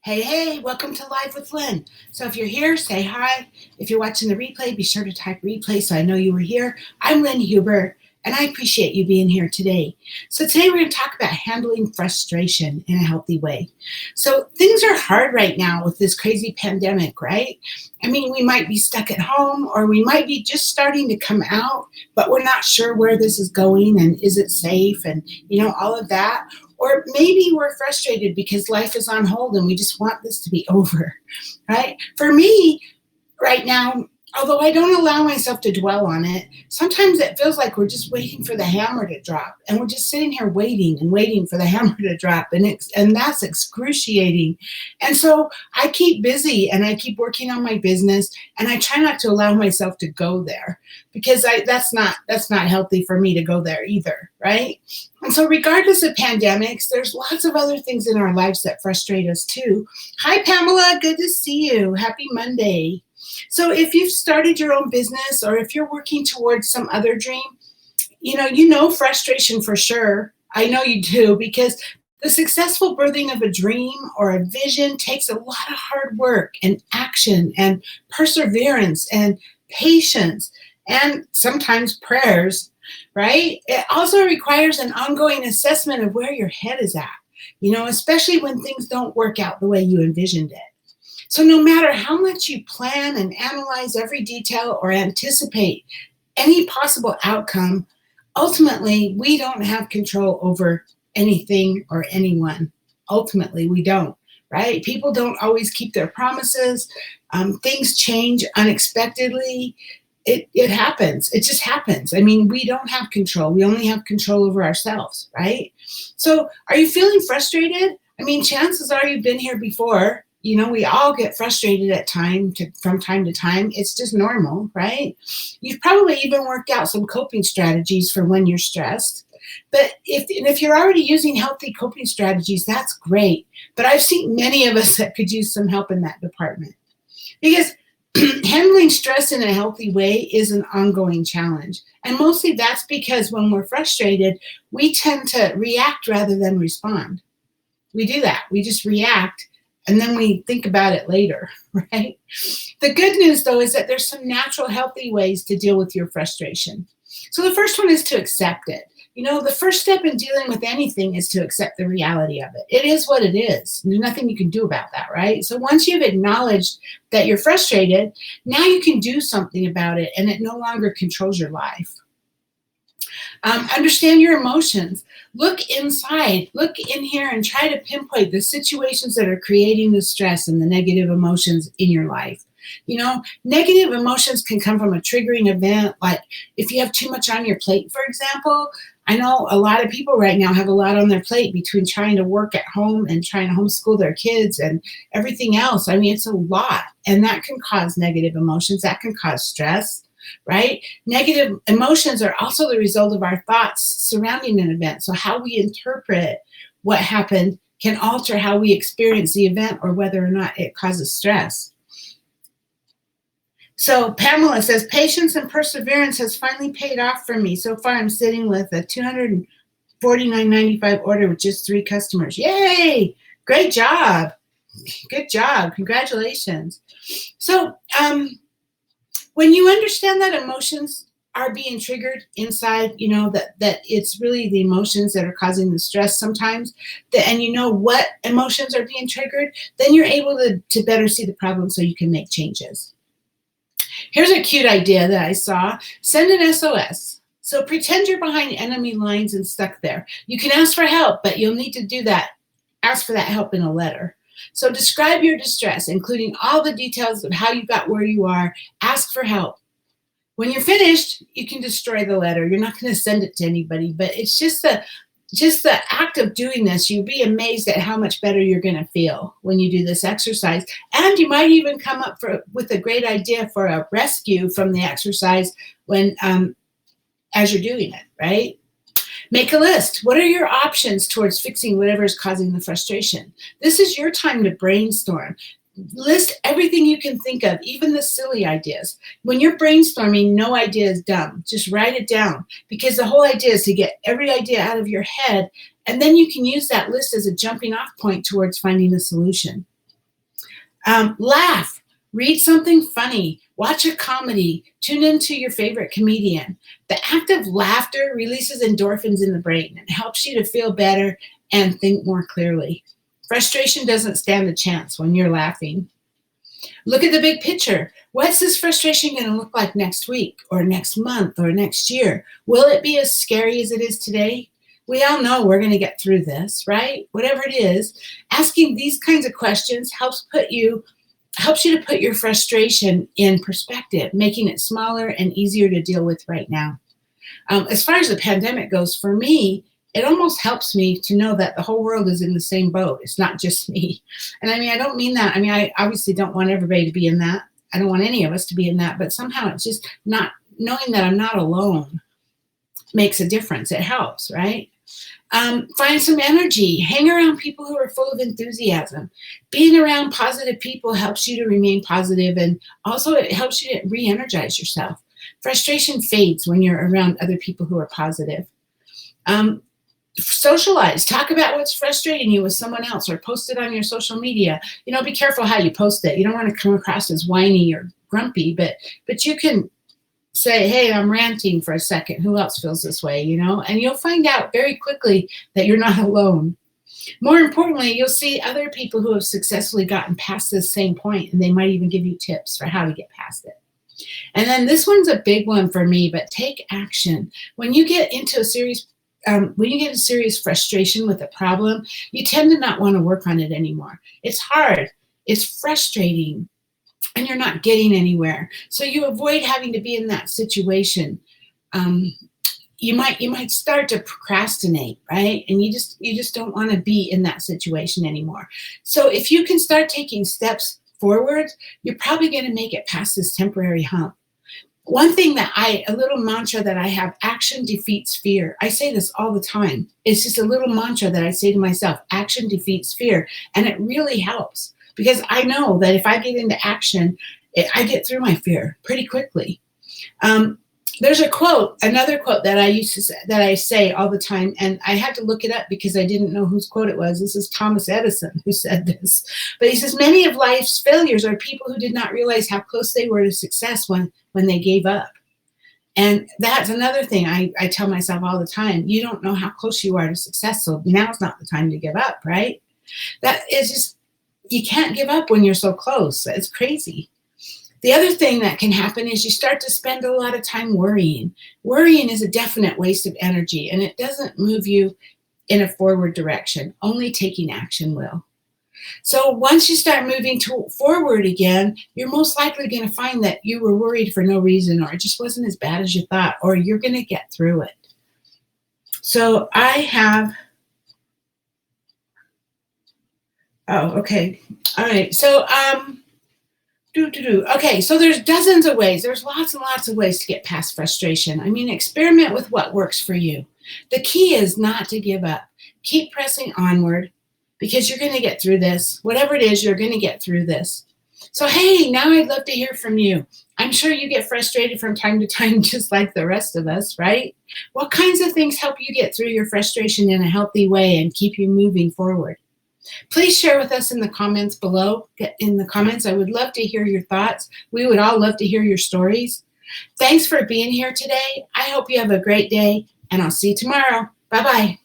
Hey, hey, welcome to Live with Lynn. So if you're here, say hi. If you're watching the replay, be sure to type replay so I know you were here. I'm Lynn Huber, and I appreciate you being here today. So today we're going to talk about handling frustration in a healthy way. So things are hard right now with this crazy pandemic, right? I mean, we might be stuck at home or we might be just starting to come out, but we're not sure where this is going and is it safe and, all of that. Or maybe we're frustrated because life is on hold and we just want this to be over, right? For me, right now, although I don't allow myself to dwell on it, sometimes it feels like we're just waiting for the hammer to drop, and we're just sitting here waiting and waiting for the hammer to drop, and that's excruciating. And so I keep busy and I keep working on my business, and I try not to allow myself to go there because that's not healthy for me to go there either, right? And so regardless of pandemics, there's lots of other things in our lives that frustrate us too. Hi, Pamela. Good to see you. Happy Monday. So if you've started your own business or if you're working towards some other dream, you know frustration for sure. I know you do, because the successful birthing of a dream or a vision takes a lot of hard work and action and perseverance and patience and sometimes prayers, right? It also requires an ongoing assessment of where your head is at, especially when things don't work out the way you envisioned it. So no matter how much you plan and analyze every detail or anticipate any possible outcome, ultimately, we don't have control over anything or anyone. Ultimately, we don't, right? People don't always keep their promises. Things change unexpectedly. It happens. It just happens. I mean, we don't have control. We only have control over ourselves, right? So are you feeling frustrated? I mean, chances are you've been here before. We all get frustrated from time to time. It's just normal, right? You've probably even worked out some coping strategies for when you're stressed. But if you're already using healthy coping strategies, that's great. But I've seen many of us that could use some help in that department. Because handling stress in a healthy way is an ongoing challenge. And mostly that's because when we're frustrated, we tend to react rather than respond. We do that. We just react. And then we think about it later, right? The good news, though, is that there's some natural, healthy ways to deal with your frustration. So the first one is to accept it. The first step in dealing with anything is to accept the reality of it. It is what it is. There's nothing you can do about that, right? So once you've acknowledged that you're frustrated, now you can do something about it, and it no longer controls your life. Understand your emotions. Look inside, look in here, and try to pinpoint the situations that are creating the stress and the negative emotions in your life. Negative emotions can come from a triggering event, like if you have too much on your plate, for example. I know a lot of people right now have a lot on their plate between trying to work at home and trying to homeschool their kids and everything else. I mean, it's a lot, and that can cause negative emotions. That can cause stress. Right? Negative emotions are also the result of our thoughts surrounding an event. So how we interpret what happened can alter how we experience the event or whether or not it causes stress. So Pamela says, patience and perseverance has finally paid off for me. So far, I'm sitting with a $249.95 order with just 3 customers. Yay! Great job. Good job. Congratulations. So, when you understand that emotions are being triggered inside, that it's really the emotions that are causing the stress sometimes, and what emotions are being triggered, then you're able to better see the problem so you can make changes. Here's a cute idea that I saw. Send an SOS. So pretend you're behind enemy lines and stuck there. You can ask for help, but you'll need to do that. Ask for that help in a letter. So describe your distress, including all the details of how you got where you are. Ask for help. When you're finished, you can destroy the letter. You're not going to send it to anybody, but it's just the act of doing this. You'll be amazed at how much better you're going to feel when you do this exercise. And you might even come up with a great idea for a rescue from the exercise as you're doing it, right? Make a list. What are your options towards fixing whatever is causing the frustration? This is your time to brainstorm. List everything you can think of, even the silly ideas. When you're brainstorming, no idea is dumb. Just write it down, because the whole idea is to get every idea out of your head, and then you can use that list as a jumping off point towards finding a solution. Laugh. Read something funny. Watch a comedy. Tune into your favorite comedian. The act of laughter releases endorphins in the brain and helps you to feel better and think more clearly. Frustration doesn't stand a chance when you're laughing. Look at the big picture. What's this frustration going to look like next week or next month or next year? Will it be as scary as it is today? We all know we're going to get through this, right? Whatever it is, asking these kinds of questions helps you to put your frustration in perspective, making it smaller and easier to deal with right now. As far as the pandemic goes, for me, it almost helps me to know that the whole world is in the same boat. It's not just me. And I mean, I don't mean that. I mean, I obviously don't want everybody to be in that. I don't want any of us to be in that, but somehow it's just not knowing that I'm not alone makes a difference. It helps, right? Find some energy. Hang around people who are full of enthusiasm. Being around positive people helps you to remain positive, and also it helps you to re-energize yourself. Frustration fades when you're around other people who are positive. Socialize. Talk about what's frustrating you with someone else, or post it on your social media. Be careful how you post it. You don't want to come across as whiny or grumpy, but you can say, hey, I'm ranting for a second. Who else feels this way, And you'll find out very quickly that you're not alone. More importantly, you'll see other people who have successfully gotten past this same point, and they might even give you tips for how to get past it. And then this one's a big one for me, but take action. When you get into a serious frustration with a problem, you tend to not want to work on it anymore. It's hard. It's frustrating. And you're not getting anywhere. So you avoid having to be in that situation. You might start to procrastinate, right? And you just don't want to be in that situation anymore. So if you can start taking steps forward, you're probably going to make it past this temporary hump. One thing a little mantra that I have: action defeats fear. I say this all the time. It's just a little mantra that I say to myself: action defeats fear. And it really helps, because I know that if I get into action, I get through my fear pretty quickly. There's another quote that I say all the time, and I had to look it up because I didn't know whose quote it was. This is Thomas Edison who said this. But he says, many of life's failures are people who did not realize how close they were to success when they gave up. And that's another thing I tell myself all the time. You don't know how close you are to success, so now's not the time to give up, right? That is just, you can't give up when you're so close. It's crazy. The other thing that can happen is you start to spend a lot of time worrying. Worrying is a definite waste of energy, and it doesn't move you in a forward direction. Only taking action will. So once you start moving forward again, you're most likely going to find that you were worried for no reason, or it just wasn't as bad as you thought, or you're going to get through it. So I have... Oh, okay. All right. So, Okay, so there's dozens of ways. There's lots and lots of ways to get past frustration. I mean, experiment with what works for you. The key is not to give up. Keep pressing onward, because you're going to get through this. Whatever it is, you're going to get through this. So, hey, now I'd love to hear from you. I'm sure you get frustrated from time to time, just like the rest of us, right? What kinds of things help you get through your frustration in a healthy way and keep you moving forward? Please share with us in the comments below. In the comments, I would love to hear your thoughts. We would all love to hear your stories. Thanks for being here today. I hope you have a great day, and I'll see you tomorrow. Bye-bye.